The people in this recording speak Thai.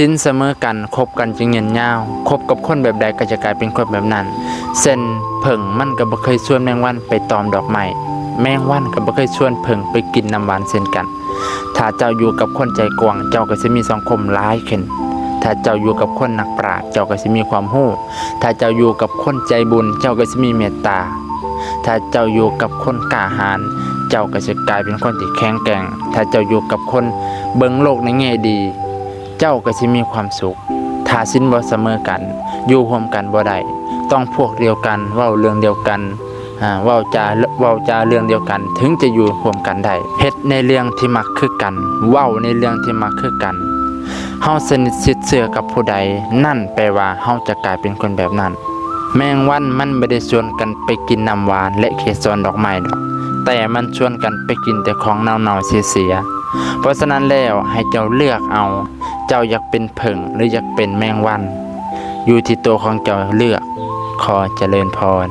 สินเสมอกันคบกันจึงยืนยาวคบกับคนแบบใดก็จะกลายเป็นคนแบบนั้นเส้นเผิ่งมันก็บ่เคยชวนแมงวันไปตอมดอกไม้แมงวันก็บ่เคยชวนเผิ่งไปกินน้ำหวานเช่นกันถ้าเจ้าอยู่กับคนใจกว้างเจ้าก็สิมีสังคมหลายขึ้นถ้าเจ้าอยู่กับคนนักปราชญ์เจ้าก็สิมีความรู้ถ้าเจ้าอยู่กับคนใจบุญเจ้าก็สิมีเมตตาถ้าเจ้าอยู่กับคนกล้าหาญเจ้าก็จะกลายเป็นคนที่แข็งแกร่งถ้าเจ้าอยู่กับคนเบิ่งโลกในแง่ดีเจ้าก็สิมีความสุขถ้าสินบ่เสมอกันอยู่ร่วมกันบ่ได้ต้องพวกเดียวกันเว้าเรื่องเดียวกันเว้าจาเรื่องเดียวกันถึงจะอยู่ร่วมกันได้เฮ็ดในเรื่องที่มักคือกันเว้าในเรื่องที่มักคือกันเฮาสนิทชิดเชื่อกับผู้ใดนั่นแปลว่าเฮาจะกลายเป็นคนแบบนั้นแมงวันมันไม่ได้ชวนกันไปกินน้ำหวานและเกสรดอกไม้ดอกแต่มันชวนกันไปกินแต่ของเน่าๆเสียๆเพราะฉะนั้นแล้วให้เจ้าเลือกเอาเจ้าอยากเป็นผึ่งหรืออยากเป็นแมงวันอยู่ที่ตัวของเจ้าเลือกขอเจริญพร